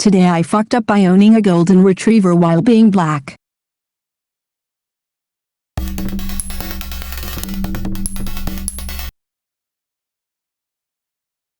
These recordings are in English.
Today I fucked up by owning a golden retriever while being black.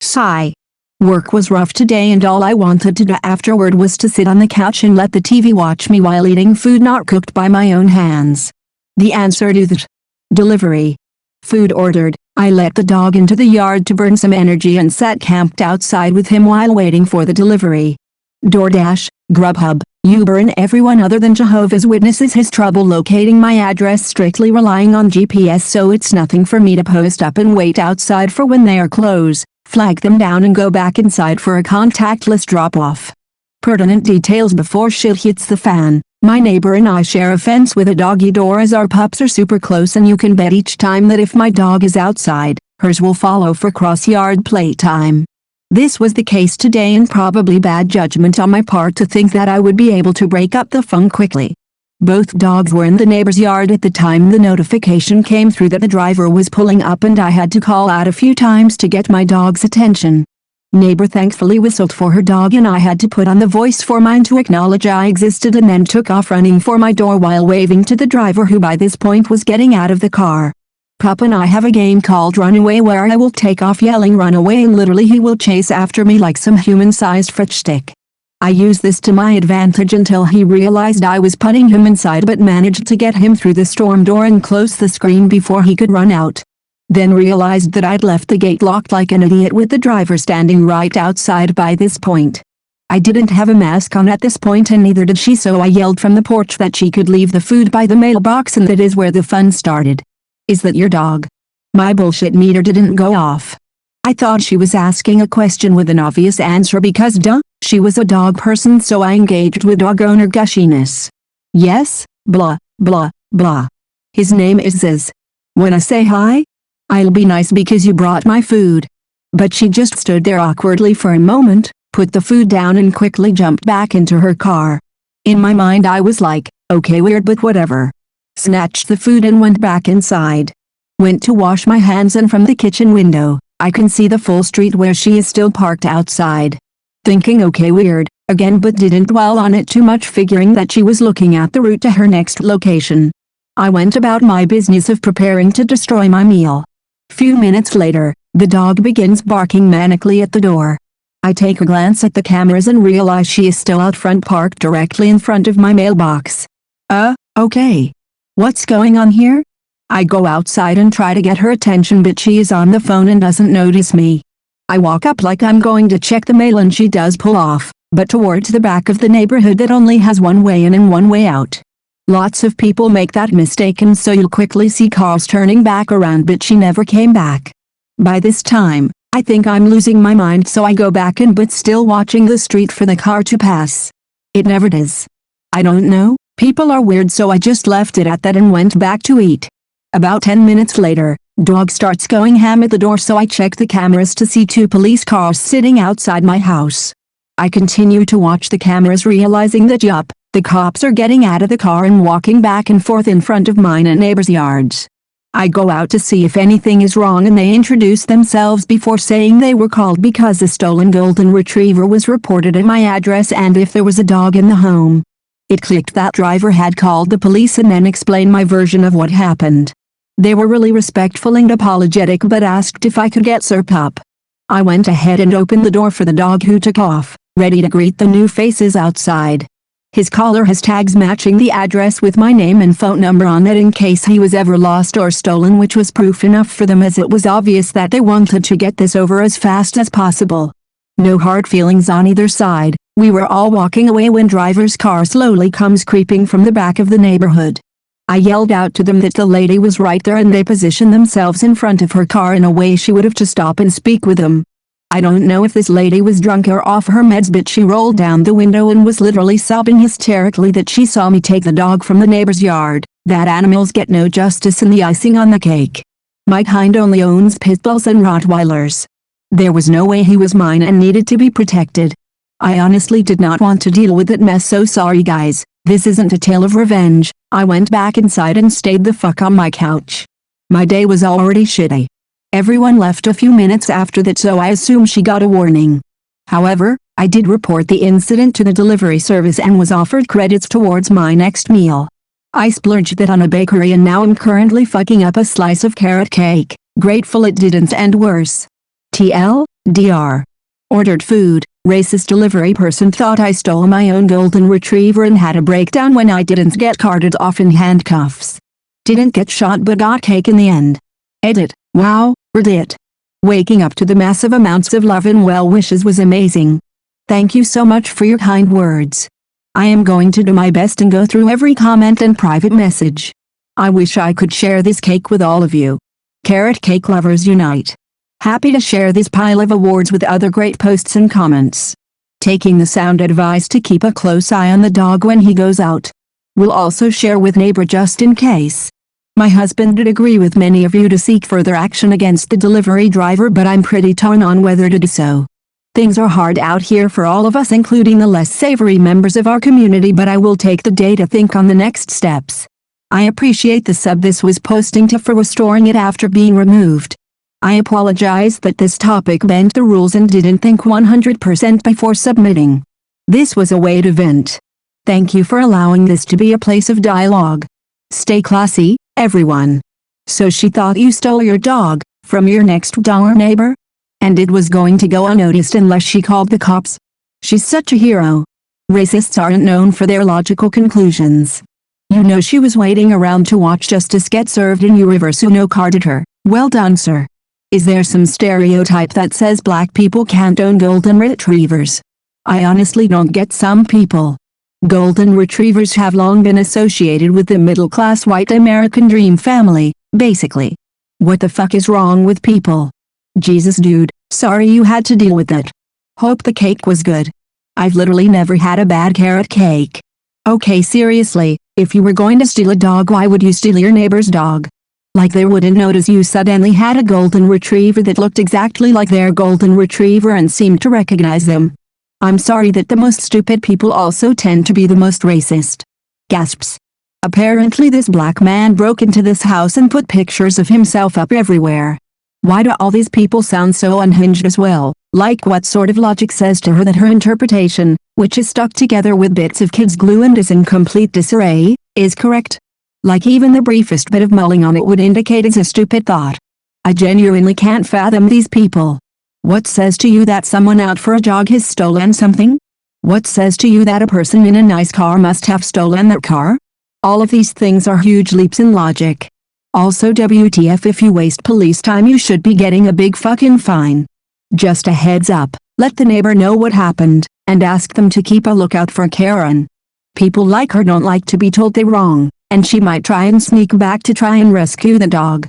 Sigh. Work was rough today and all I wanted to do afterward was to sit on the couch and let the TV watch me while eating food not cooked by my own hands. The answer to that. Delivery. Food ordered. I let the dog into the yard to burn some energy and sat camped outside with him while waiting for the delivery. DoorDash, Grubhub, Uber and everyone other than Jehovah's Witnesses has trouble locating my address, strictly relying on GPS, so it's nothing for me to post up and wait outside for when they are closed, flag them down and go back inside for a contactless drop-off. Pertinent details before shit hits the fan. My neighbor and I share a fence with a doggy door as our pups are super close, and you can bet each time that if my dog is outside, hers will follow for cross-yard playtime. This was the case today, and probably bad judgment on my part to think that I would be able to break up the fun quickly. Both dogs were in the neighbor's yard at the time the notification came through that the driver was pulling up, and I had to call out a few times to get my dog's attention. Neighbor thankfully whistled for her dog and I had to put on the voice for mine to acknowledge I existed, and then took off running for my door while waving to the driver, who by this point was getting out of the car. Pup and I have a game called Runaway where I will take off yelling run away and literally he will chase after me like some human-sized fetch stick. I used this to my advantage until he realized I was putting him inside, but managed to get him through the storm door and close the screen before he could run out. Then realized that I'd left the gate locked like an idiot with the driver standing right outside by this point. I didn't have a mask on at this point and neither did she, so I yelled from the porch that she could leave the food by the mailbox, and that is where the fun started. "Is that your dog?" My bullshit meter didn't go off. I thought she was asking a question with an obvious answer because duh, she was a dog person, so I engaged with dog owner gushiness. "Yes, blah, blah, blah. His name is Ziz. Wanna say hi? I'll be nice because you brought my food." But she just stood there awkwardly for a moment, put the food down and quickly jumped back into her car. In my mind I was like, okay, weird but whatever. Snatched the food and went back inside. Went to wash my hands, and from the kitchen window, I can see the full street where she is still parked outside. Thinking okay, weird, again, but didn't dwell on it too much, figuring that she was looking at the route to her next location. I went about my business of preparing to destroy my meal. Few minutes later, the dog begins barking manically at the door. I take a glance at the cameras and realize she is still out front, parked directly in front of my mailbox. Okay. What's going on here? I go outside and try to get her attention, but she is on the phone and doesn't notice me. I walk up like I'm going to check the mail and she does pull off, but towards the back of the neighborhood that only has one way in and one way out. Lots of people make that mistake, and so you'll quickly see cars turning back around, but she never came back. By this time, I think I'm losing my mind, so I go back in, but still watching the street for the car to pass. It never does. I don't know, people are weird, so I just left it at that and went back to eat. About 10 minutes later, dog starts going ham at the door, so I check the cameras to see 2 police cars sitting outside my house. I continue to watch the cameras, realizing that yup, the cops are getting out of the car and walking back and forth in front of mine and neighbors' yards. I go out to see if anything is wrong, and they introduce themselves before saying they were called because a stolen golden retriever was reported at my address and if there was a dog in the home. It clicked that driver had called the police, and then explained my version of what happened. They were really respectful and apologetic, but asked if I could get Sir Pup. I went ahead and opened the door for the dog, who took off, ready to greet the new faces outside. His collar has tags matching the address with my name and phone number on it in case he was ever lost or stolen, which was proof enough for them, as it was obvious that they wanted to get this over as fast as possible. No hard feelings on either side. We were all walking away when driver's car slowly comes creeping from the back of the neighborhood. I yelled out to them that the lady was right there, and they positioned themselves in front of her car in a way she would have to stop and speak with them. I don't know if this lady was drunk or off her meds, but she rolled down the window and was literally sobbing hysterically that she saw me take the dog from the neighbor's yard, that animals get no justice, and the icing on the cake. My kind only owns pit bulls and Rottweilers. There was no way he was mine and needed to be protected. I honestly did not want to deal with that mess, so sorry guys, this isn't a tale of revenge. I went back inside and stayed the fuck on my couch. My day was already shitty. Everyone left a few minutes after that, so I assume she got a warning. However, I did report the incident to the delivery service and was offered credits towards my next meal. I splurged that on a bakery and now I'm currently fucking up a slice of carrot cake, grateful it didn't end worse. TLDR. Ordered food, racist delivery person thought I stole my own golden retriever and had a breakdown when I didn't get carted off in handcuffs. Didn't get shot but got cake in the end. Edit. Wow, Reddit. Waking up to the massive amounts of love and well wishes was amazing. Thank you so much for your kind words. I am going to do my best and go through every comment and private message. I wish I could share this cake with all of you. Carrot cake lovers unite. Happy to share this pile of awards with other great posts and comments. Taking the sound advice to keep a close eye on the dog when he goes out. We'll also share with neighbor just in case. My husband did agree with many of you to seek further action against the delivery driver, but I'm pretty torn on whether to do so. Things are hard out here for all of us, including the less savory members of our community, but I will take the day to think on the next steps. I appreciate the sub this was posting to for restoring it after being removed. I apologize that this topic bent the rules and didn't think 100% before submitting. This was a way to vent. Thank you for allowing this to be a place of dialogue. Stay classy, everyone. So she thought you stole your dog from your next door neighbor? And it was going to go unnoticed unless she called the cops? She's such a hero. Racists aren't known for their logical conclusions. You know she was waiting around to watch justice get served and you reverse Uno carded her. Well done, sir. Is there some stereotype that says black people can't own golden retrievers? I honestly don't get some people. Golden retrievers have long been associated with the middle-class white American dream family, basically. What the fuck is wrong with people? Jesus dude, sorry you had to deal with that. Hope the cake was good. I've literally never had a bad carrot cake. Okay, seriously, if you were going to steal a dog, why would you steal your neighbor's dog? Like they wouldn't notice you suddenly had a golden retriever that looked exactly like their golden retriever and seemed to recognize them. I'm sorry that the most stupid people also tend to be the most racist. Gasps. Apparently this black man broke into this house and put pictures of himself up everywhere. Why do all these people sound so unhinged as well? Like what sort of logic says to her that her interpretation, which is stuck together with bits of kids glue and is in complete disarray, is correct? Like even the briefest bit of mulling on it would indicate it's a stupid thought. I genuinely can't fathom these people. What says to you that someone out for a jog has stolen something? What says to you that a person in a nice car must have stolen their car? All of these things are huge leaps in logic. Also WTF, if you waste police time you should be getting a big fucking fine. Just a heads up, let the neighbor know what happened, and ask them to keep a lookout for Karen. People like her don't like to be told they're wrong, and she might try and sneak back to try and rescue the dog.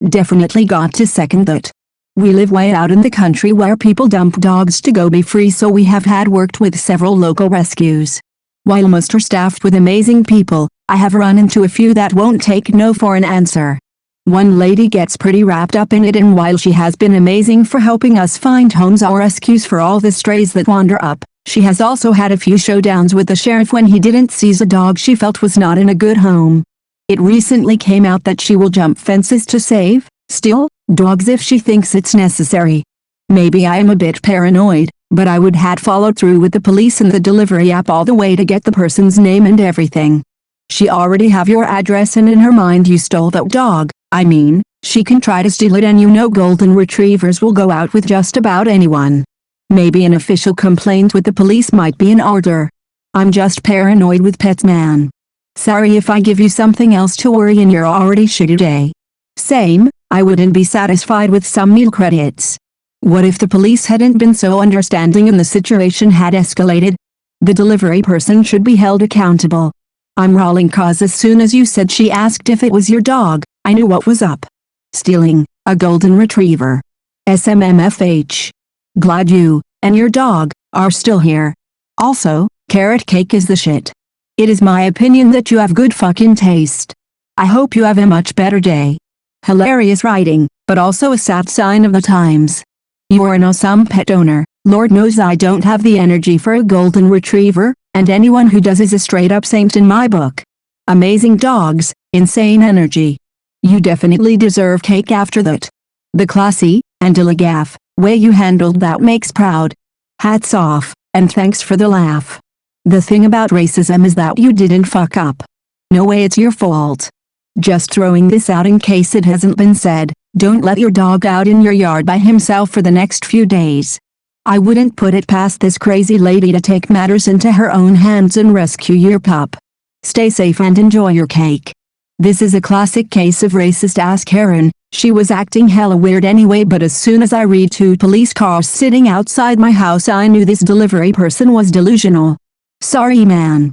Definitely got to second that. We live way out in the country where people dump dogs to go be free, so we have had worked with several local rescues. While most are staffed with amazing people, I have run into a few that won't take no for an answer. One lady gets pretty wrapped up in it, and while she has been amazing for helping us find homes or rescues for all the strays that wander up, she has also had a few showdowns with the sheriff when he didn't seize a dog she felt was not in a good home. It recently came out that she will jump fences to save, steal, dogs if she thinks it's necessary. Maybe I am a bit paranoid, but I would had followed through with the police and the delivery app all the way to get the person's name and everything. She already have your address and in her mind you stole that dog. I mean, she can try to steal it and you know golden retrievers will go out with just about anyone. Maybe an official complaint with the police might be in order. I'm just paranoid with pets, man. Sorry if I give you something else to worry in your already shitty day. Same, I wouldn't be satisfied with some meal credits. What if the police hadn't been so understanding and the situation had escalated? The delivery person should be held accountable. I'm rolling cause as soon as you said she asked if it was your dog, I knew what was up. Stealing a golden retriever. SMMFH. Glad you and your dog are still here. Also, carrot cake is the shit. It is my opinion that you have good fucking taste. I hope you have a much better day. Hilarious writing, but also a sad sign of the times. You are an awesome pet owner. Lord knows I don't have the energy for a golden retriever, and anyone who does is a straight up saint in my book. Amazing dogs, insane energy. You definitely deserve cake after that. The classy and elegant way you handled that makes proud. Hats off. And thanks for the laugh. The thing about racism is that you didn't fuck up. No way it's your fault. Just throwing this out in case it hasn't been said, don't let your dog out in your yard by himself for the next few days. I wouldn't put it past this crazy lady to take matters into her own hands and rescue your pup. Stay safe and enjoy your cake. This is a classic case of racist ass Karen. She was acting hella weird anyway, but as soon as I read 2 police cars sitting outside my house I knew this delivery person was delusional. Sorry man.